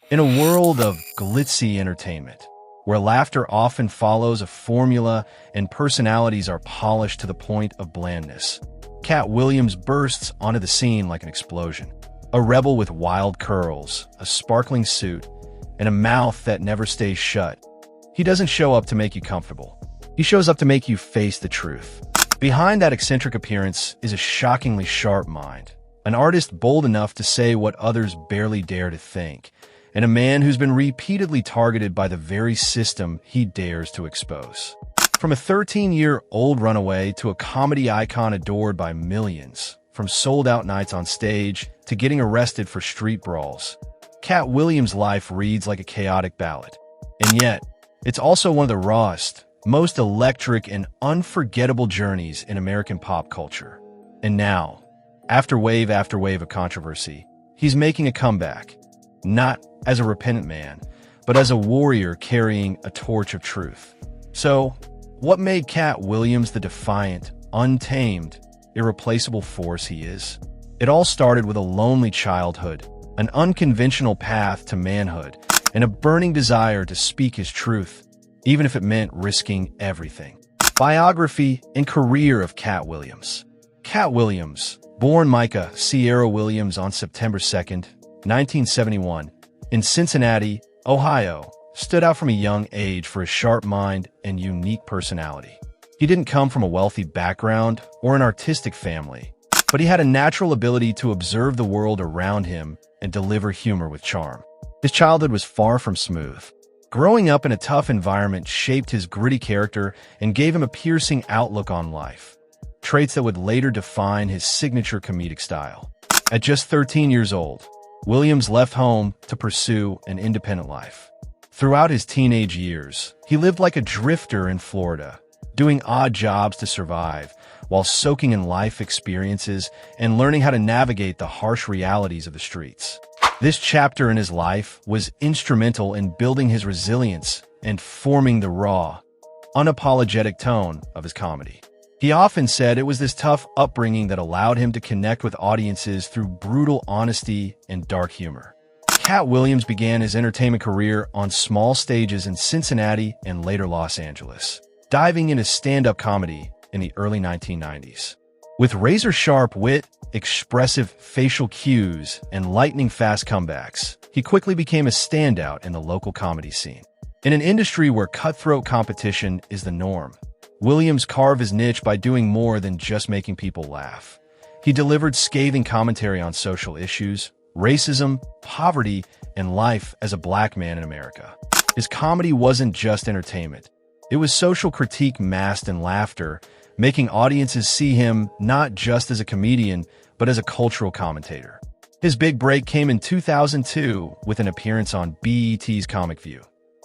In a world of glitzy entertainment, where laughter often follows a formula and personalities are polished to the point of blandness, Katt Williams bursts onto the scene like an explosion. A rebel with wild curls, a sparkling suit, and a mouth that never stays shut. He doesn't show up to make you comfortable. He shows up to make you face the truth. Behind that eccentric appearance is a shockingly sharp mind, an artist bold enough to say what others barely dare to think, and a man who's been repeatedly targeted by the very system he dares to expose. From a 13-year-old runaway to a comedy icon adored by millions, from sold-out nights on stage to getting arrested for street brawls, Katt Williams' life reads like a chaotic ballad. And yet, it's also one of the rawest, most electric and unforgettable journeys in American pop culture. And now, after wave of controversy, he's making a comeback. Not as a repentant man, but as a warrior carrying a torch of truth. So, what made Katt Williams the defiant, untamed, irreplaceable force he is? It all started with a lonely childhood, an unconventional path to manhood, and a burning desire to speak his truth, even if it meant risking everything. Biography and career of Katt Williams. Katt Williams, born Micah Sierra Williams on September 2nd, 1971, in Cincinnati, Ohio, stood out from a young age for his sharp mind and unique personality. He didn't come from a wealthy background or an artistic family, but he had a natural ability to observe the world around him and deliver humor with charm. His childhood was far from smooth. Growing up in a tough environment shaped his gritty character and gave him a piercing outlook on life, traits that would later define his signature comedic style. At just 13 years old, Williams left home to pursue an independent life. Throughout his teenage years, he lived like a drifter in Florida, doing odd jobs to survive, while soaking in life experiences and learning how to navigate the harsh realities of the streets. This chapter in his life was instrumental in building his resilience and forming the raw, unapologetic tone of his comedy. He often said it was this tough upbringing that allowed him to connect with audiences through brutal honesty and dark humor. Katt Williams began his entertainment career on small stages in Cincinnati and later Los Angeles, diving into stand-up comedy in the early 1990s. With razor-sharp wit, expressive facial cues, and lightning-fast comebacks, he quickly became a standout in the local comedy scene. In an industry where cutthroat competition is the norm, Williams carved his niche by doing more than just making people laugh. He delivered scathing commentary on social issues, racism, poverty, and life as a black man in America. His comedy wasn't just entertainment. It was social critique masked in laughter, making audiences see him not just as a comedian, but as a cultural commentator. His big break came in 2002 with an appearance on BET's Comic View,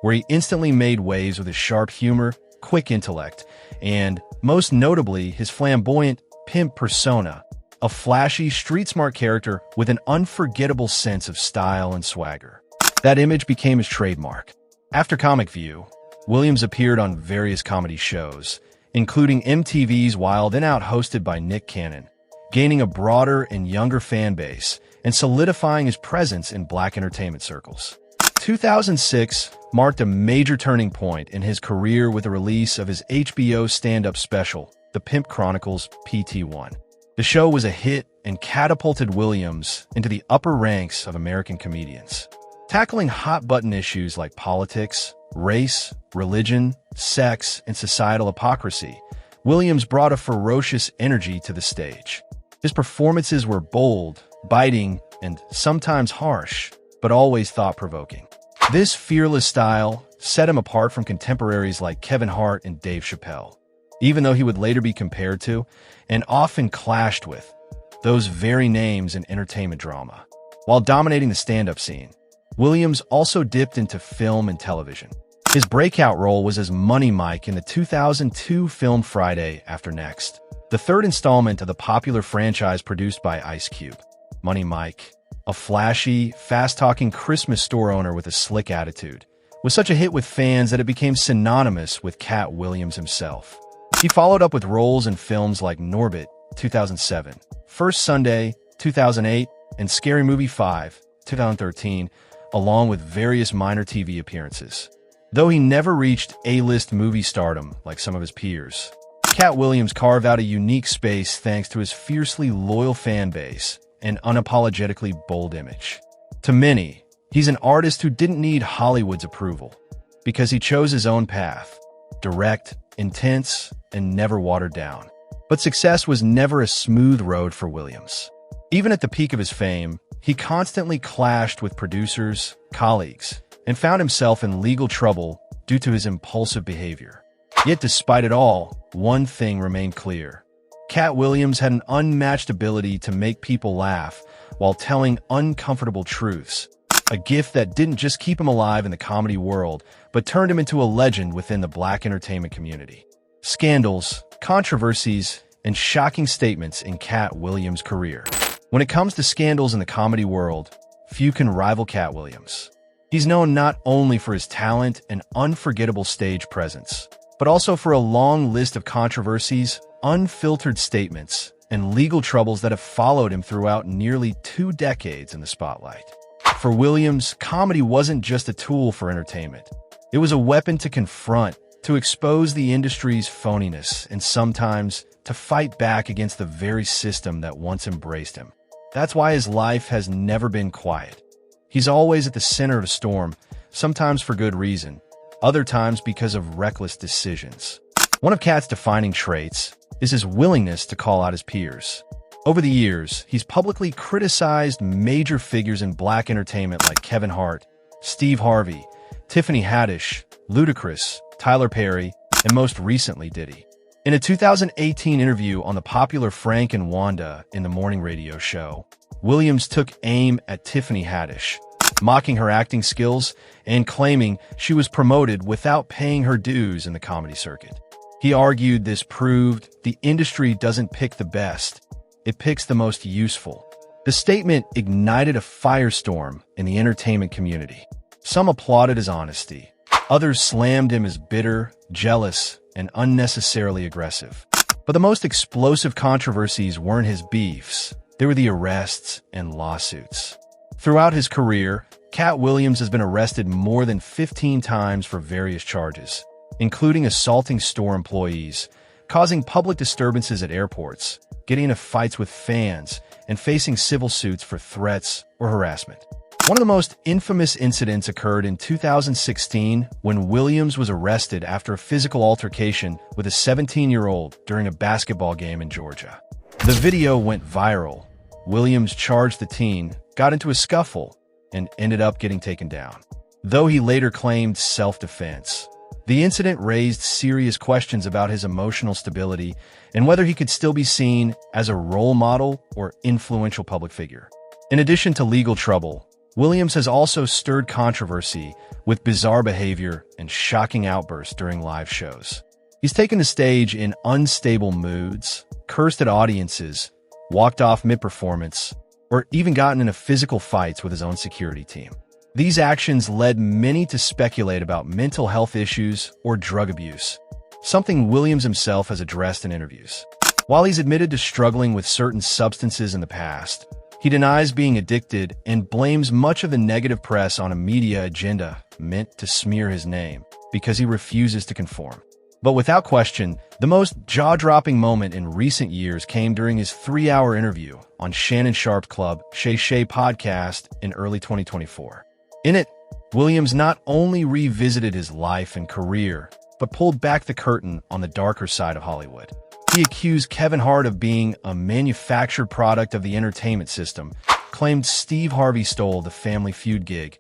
where he instantly made waves with his sharp humor, quick intellect, and, most notably, his flamboyant pimp persona, a flashy, street-smart character with an unforgettable sense of style and swagger. That image became his trademark. After Comic View, Williams appeared on various comedy shows, including MTV's Wild 'N Out hosted by Nick Cannon, gaining a broader and younger fan base and solidifying his presence in black entertainment circles. 2006 marked a major turning point in his career with the release of his HBO stand-up special, The Pimp Chronicles PT1. The show was a hit and catapulted Williams into the upper ranks of American comedians. Tackling hot-button issues like politics, race, religion, sex, and societal hypocrisy, Williams brought a ferocious energy to the stage. His performances were bold, biting, and sometimes harsh, but always thought-provoking. This fearless style set him apart from contemporaries like Kevin Hart and Dave Chappelle, even though he would later be compared to, and often clashed with, those very names in entertainment drama. While dominating the stand-up scene, Williams also dipped into film and television. His breakout role was as Money Mike in the 2002 film Friday After Next, the third installment of the popular franchise produced by Ice Cube. Money Mike, a flashy, fast-talking Christmas store owner with a slick attitude, was such a hit with fans that it became synonymous with Katt Williams himself. He followed up with roles in films like Norbit, 2007, First Sunday, 2008, and Scary Movie 5, 2013, along with various minor TV appearances. Though he never reached A-list movie stardom like some of his peers, Katt Williams carved out a unique space thanks to his fiercely loyal fan base and unapologetically bold image. To many, he's an artist who didn't need Hollywood's approval because he chose his own path, direct, intense, and never watered down. But success was never a smooth road for Williams. Even at the peak of his fame, he constantly clashed with producers, colleagues, and found himself in legal trouble due to his impulsive behavior. Yet despite it all, one thing remained clear. Katt Williams had an unmatched ability to make people laugh while telling uncomfortable truths, a gift that didn't just keep him alive in the comedy world, but turned him into a legend within the Black entertainment community. Scandals, controversies, and shocking statements in Katt Williams' career. When it comes to scandals in the comedy world, few can rival Katt Williams. He's known not only for his talent and unforgettable stage presence, but also for a long list of controversies, unfiltered statements, and legal troubles that have followed him throughout nearly 2 decades in the spotlight. For Williams, comedy wasn't just a tool for entertainment. It was a weapon to confront, to expose the industry's phoniness, and sometimes to fight back against the very system that once embraced him. That's why his life has never been quiet. He's always at the center of a storm, sometimes for good reason, other times because of reckless decisions. One of Katt's defining traits is his willingness to call out his peers. Over the years, he's publicly criticized major figures in Black entertainment like Kevin Hart, Steve Harvey, Tiffany Haddish, Ludacris, Tyler Perry, and most recently Diddy. In a 2018 interview on the popular Frank and Wanda in the morning radio show, Williams took aim at Tiffany Haddish, mocking her acting skills and claiming she was promoted without paying her dues in the comedy circuit. He argued this proved the industry doesn't pick the best, it picks the most useful. The statement ignited a firestorm in the entertainment community. Some applauded his honesty. Others slammed him as bitter, jealous, and unnecessarily aggressive. But the most explosive controversies weren't his beefs. They were the arrests and lawsuits. Throughout his career, Katt Williams has been arrested more than 15 times for various charges, including assaulting store employees, causing public disturbances at airports, getting into fights with fans, and facing civil suits for threats or harassment. One of the most infamous incidents occurred in 2016 when Williams was arrested after a physical altercation with a 17-year-old during a basketball game in Georgia. The video went viral. Williams charged the teen, got into a scuffle, and ended up getting taken down, though he later claimed self-defense. The incident raised serious questions about his emotional stability and whether he could still be seen as a role model or influential public figure. In addition to legal trouble, Williams has also stirred controversy with bizarre behavior and shocking outbursts during live shows. He's taken the stage in unstable moods, cursed at audiences, walked off mid-performance, or even gotten into physical fights with his own security team. These actions led many to speculate about mental health issues or drug abuse, something Williams himself has addressed in interviews. While he's admitted to struggling with certain substances in the past, he denies being addicted and blames much of the negative press on a media agenda meant to smear his name because he refuses to conform. But without question, the most jaw-dropping moment in recent years came during his 3-hour interview on Shannon Sharpe's Club Shay Shay podcast in early 2024. In it, Williams not only revisited his life and career, but pulled back the curtain on the darker side of Hollywood. He accused Kevin Hart of being a manufactured product of the entertainment system, claimed Steve Harvey stole the Family Feud gig,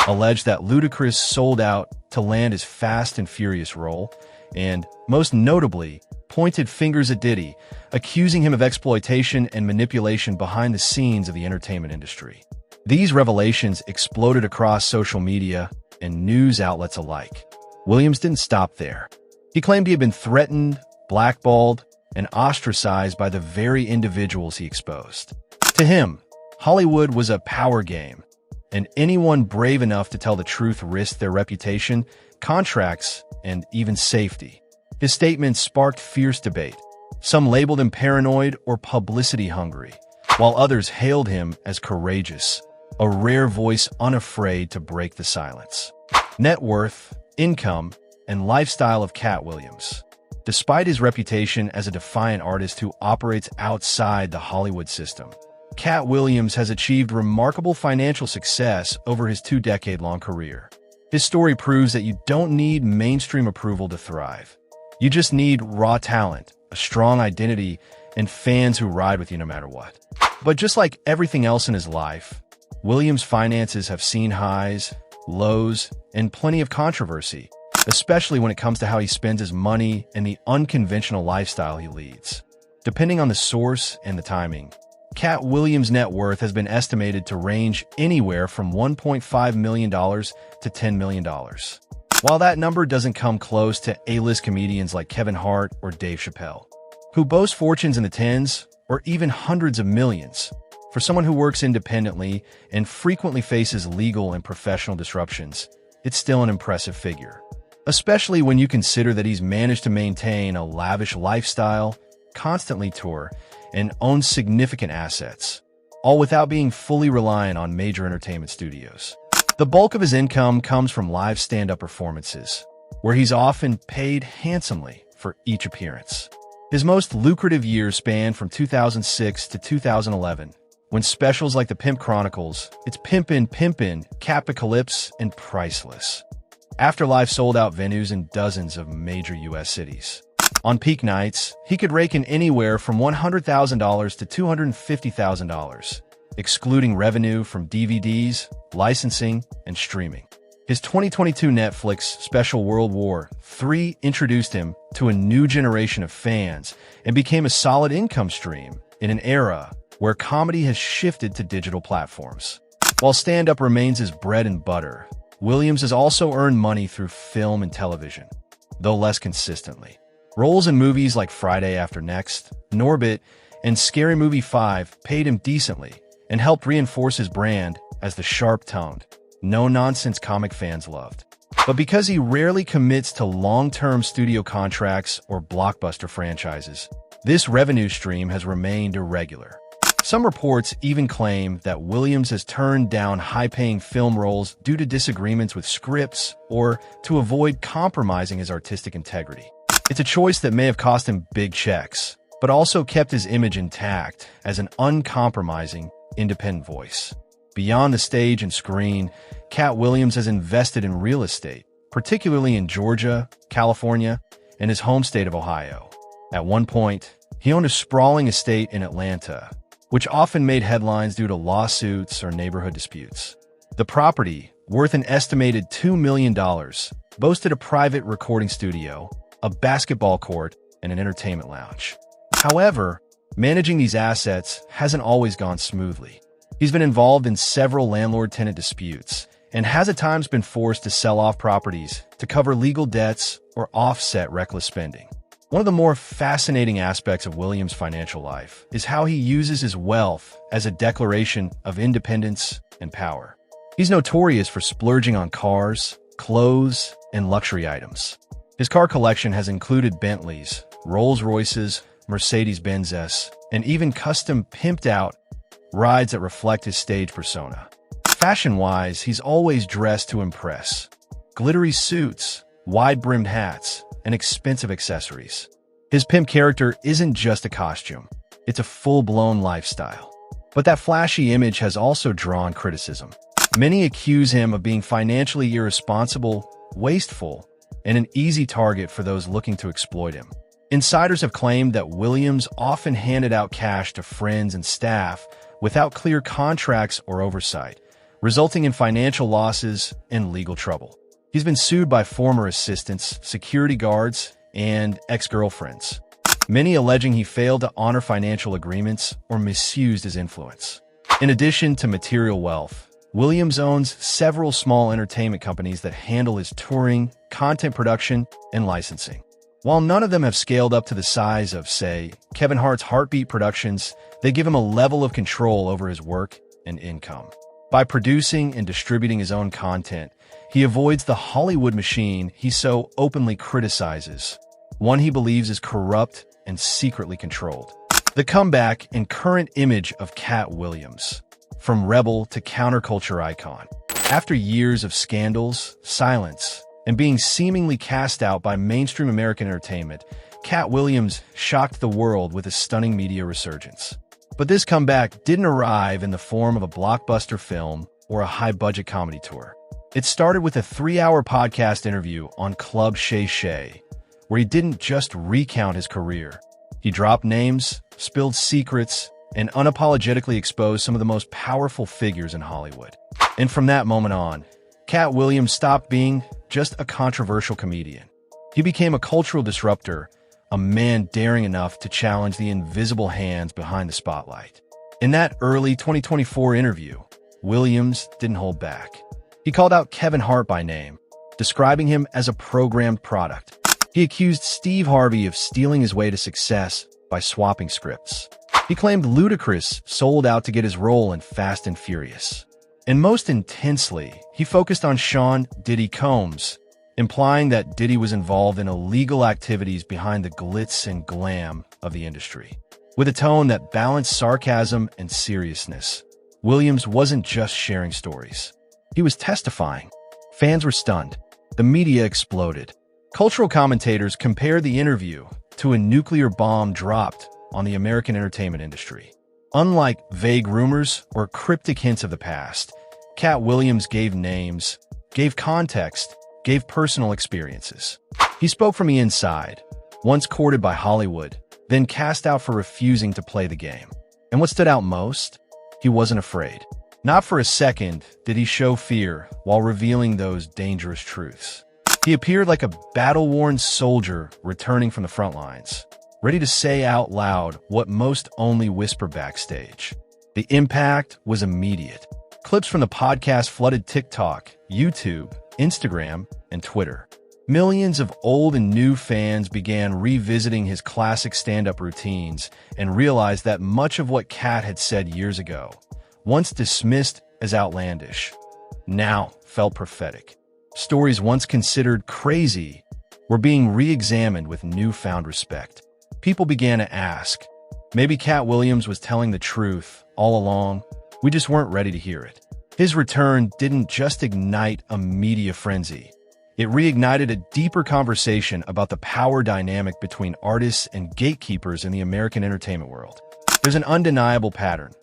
alleged that Ludacris sold out to land his Fast and Furious role, and, most notably, pointed fingers at Diddy, accusing him of exploitation and manipulation behind the scenes of the entertainment industry. These revelations exploded across social media and news outlets alike. Williams didn't stop there. He claimed he had been threatened, blackballed, and ostracized by the very individuals he exposed. To him, Hollywood was a power game, and anyone brave enough to tell the truth risked their reputation, contracts, and even safety. His statements sparked fierce debate. Some labeled him paranoid or publicity hungry, while others hailed him as courageous, a rare voice unafraid to break the silence. Net worth, income, and lifestyle of Katt Williams. Despite his reputation as a defiant artist who operates outside the Hollywood system, Katt Williams has achieved remarkable financial success over his 2-decade-long career. His story proves that you don't need mainstream approval to thrive. You just need raw talent, a strong identity, and fans who ride with you no matter what. But just like everything else in his life, Williams' finances have seen highs, lows, and plenty of controversy, especially when it comes to how he spends his money and the unconventional lifestyle he leads. Depending on the source and the timing, Katt Williams' net worth has been estimated to range anywhere from $1.5 million to $10 million. While that number doesn't come close to A-list comedians like Kevin Hart or Dave Chappelle, who boast fortunes in the tens or even hundreds of millions, for someone who works independently and frequently faces legal and professional disruptions, it's still an impressive figure. Especially when you consider that he's managed to maintain a lavish lifestyle, constantly tour, and own significant assets, all without being fully reliant on major entertainment studios. The bulk of his income comes from live stand-up performances, where he's often paid handsomely for each appearance. His most lucrative years span from 2006 to 2011, when specials like The Pimp Chronicles, It's Pimpin', Pimpin', Capacalypse, and Priceless. Afterlife sold out venues in dozens of major U.S. cities. On peak nights, he could rake in anywhere from $100,000 to $250,000, excluding revenue from DVDs, licensing, and streaming. His 2022 Netflix special World War III introduced him to a new generation of fans and became a solid income stream in an era where comedy has shifted to digital platforms. While stand-up remains his bread and butter, Williams has also earned money through film and television, though less consistently. Roles in movies like Friday After Next, Norbit, and Scary Movie 5 paid him decently and helped reinforce his brand as the sharp-toned, no-nonsense comic fans loved. But because he rarely commits to long-term studio contracts or blockbuster franchises, this revenue stream has remained irregular. Some reports even claim that Williams has turned down high-paying film roles due to disagreements with scripts or to avoid compromising his artistic integrity. It's a choice that may have cost him big checks, but also kept his image intact as an uncompromising, independent voice. Beyond the stage and screen, Katt Williams has invested in real estate, particularly in Georgia, California, and his home state of Ohio. At one point, he owned a sprawling estate in Atlanta, which often made headlines due to lawsuits or neighborhood disputes. The property, worth an estimated $2 million, boasted a private recording studio, a basketball court, and an entertainment lounge. However, managing these assets hasn't always gone smoothly. He's been involved in several landlord-tenant disputes and has at times been forced to sell off properties to cover legal debts or offset reckless spending. One of the more fascinating aspects of Williams' financial life is how he uses his wealth as a declaration of independence and power. He's notorious for splurging on cars, clothes, and luxury items. His car collection has included Bentleys, Rolls-Royces, Mercedes-Benzes, and even custom pimped-out rides that reflect his stage persona. Fashion-wise, he's always dressed to impress. Glittery suits, wide-brimmed hats, and expensive accessories. His pimp character isn't just a costume, it's a full-blown lifestyle. But that flashy image has also drawn criticism. Many accuse him of being financially irresponsible, wasteful, and an easy target for those looking to exploit him. Insiders have claimed that Williams often handed out cash to friends and staff without clear contracts or oversight, resulting in financial losses and legal trouble. He's been sued by former assistants, security guards, and ex-girlfriends, many alleging he failed to honor financial agreements or misused his influence. In addition to material wealth, Williams owns several small entertainment companies that handle his touring, content production, and licensing. While none of them have scaled up to the size of, say, Kevin Hart's Heartbeat Productions, they give him a level of control over his work and income. By producing and distributing his own content, he avoids the Hollywood machine he so openly criticizes, one he believes is corrupt and secretly controlled. The comeback and current image of Katt Williams. from rebel to counterculture icon. After years of scandals, silence, and being seemingly cast out by mainstream American entertainment, Katt Williams shocked the world with a stunning media resurgence. But this comeback didn't arrive in the form of a blockbuster film or a high-budget comedy tour. It started with a 3-hour podcast interview on Club Shay Shay, where he didn't just recount his career. He dropped names, spilled secrets, and unapologetically exposed some of the most powerful figures in Hollywood. And from that moment on, Katt Williams stopped being just a controversial comedian. He became a cultural disruptor, a man daring enough to challenge the invisible hands behind the spotlight. In that early 2024 interview, Williams didn't hold back. He called out Kevin Hart by name, describing him as a programmed product. He accused Steve Harvey of stealing his way to success by swapping scripts. He claimed Ludacris sold out to get his role in Fast and Furious. And most intensely, he focused on Sean Diddy Combs, implying that Diddy was involved in illegal activities behind the glitz and glam of the industry. With a tone that balanced sarcasm and seriousness, Williams wasn't just sharing stories. He was testifying. Fans were stunned. The media exploded. Cultural commentators compared the interview to a nuclear bomb dropped on the American entertainment industry. Unlike vague rumors or cryptic hints of the past, Katt Williams gave names, gave context, gave personal experiences. He spoke from the inside, once courted by Hollywood, then cast out for refusing to play the game. And what stood out most? He wasn't afraid. Not for a second did he show fear while revealing those dangerous truths. He appeared like a battle-worn soldier returning from the front lines, ready to say out loud what most only whisper backstage. The impact was immediate. Clips from the podcast flooded TikTok, YouTube, Instagram, and Twitter. Millions of old and new fans began revisiting his classic stand-up routines and realized that much of what Katt had said years ago, once dismissed as outlandish, now felt prophetic. Stories once considered crazy were being re-examined with newfound respect. People began to ask, maybe Katt Williams was telling the truth all along, we just weren't ready to hear it. His return didn't just ignite a media frenzy. It reignited a deeper conversation about the power dynamic between artists and gatekeepers in the American entertainment world. There's an undeniable pattern.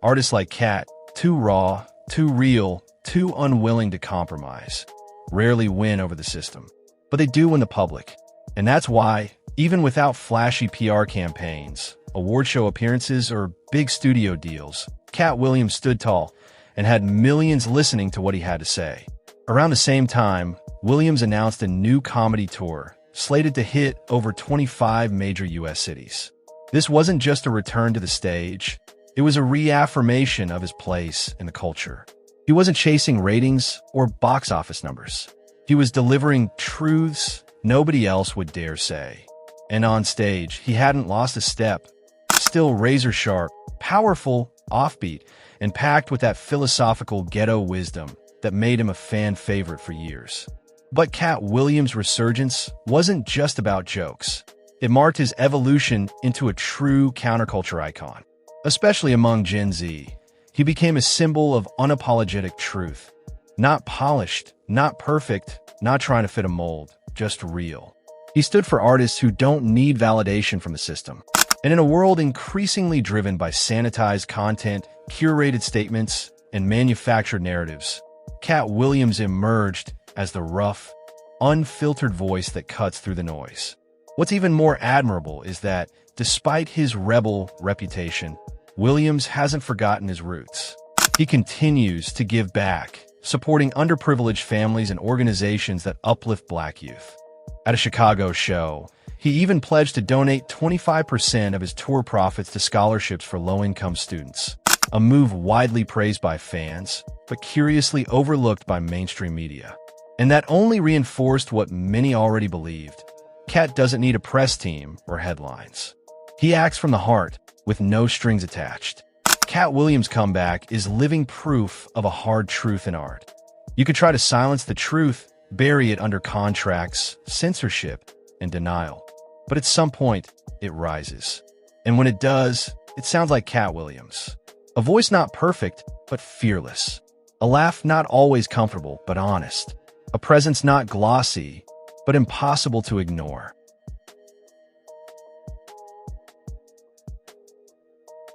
Artists like Katt, too raw, too real, too unwilling to compromise, rarely win over the system. But they do win the public. And that's why, even without flashy PR campaigns, award show appearances, or big studio deals, Katt Williams stood tall and had millions listening to what he had to say. Around the same time, Williams announced a new comedy tour, slated to hit over 25 major U.S. cities. This wasn't just a return to the stage, it was a reaffirmation of his place in the culture. He wasn't chasing ratings or box office numbers. He was delivering truths nobody else would dare say. And on stage, he hadn't lost a step. Still razor sharp, powerful, offbeat, and packed with that philosophical ghetto wisdom that made him a fan favorite for years. But Katt Williams' resurgence wasn't just about jokes. It marked his evolution into a true counterculture icon. Especially among Gen Z, he became a symbol of unapologetic truth. Not polished, not perfect, not trying to fit a mold, just real. He stood for artists who don't need validation from the system. And in a world increasingly driven by sanitized content, curated statements, and manufactured narratives, Katt Williams emerged as the rough, unfiltered voice that cuts through the noise. What's even more admirable is that, despite his rebel reputation, Williams hasn't forgotten his roots. He continues to give back, supporting underprivileged families and organizations that uplift Black youth. At a Chicago show, he even pledged to donate 25% of his tour profits to scholarships for low-income students, a move widely praised by fans, but curiously overlooked by mainstream media. And that only reinforced what many already believed. Katt doesn't need a press team or headlines. He acts from the heart, with no strings attached. Katt Williams' comeback is living proof of a hard truth in art. You could try to silence the truth, bury it under contracts, censorship, and denial. But at some point, it rises. And when it does, it sounds like Katt Williams. A voice not perfect, but fearless. A laugh not always comfortable, but honest. A presence not glossy, but impossible to ignore.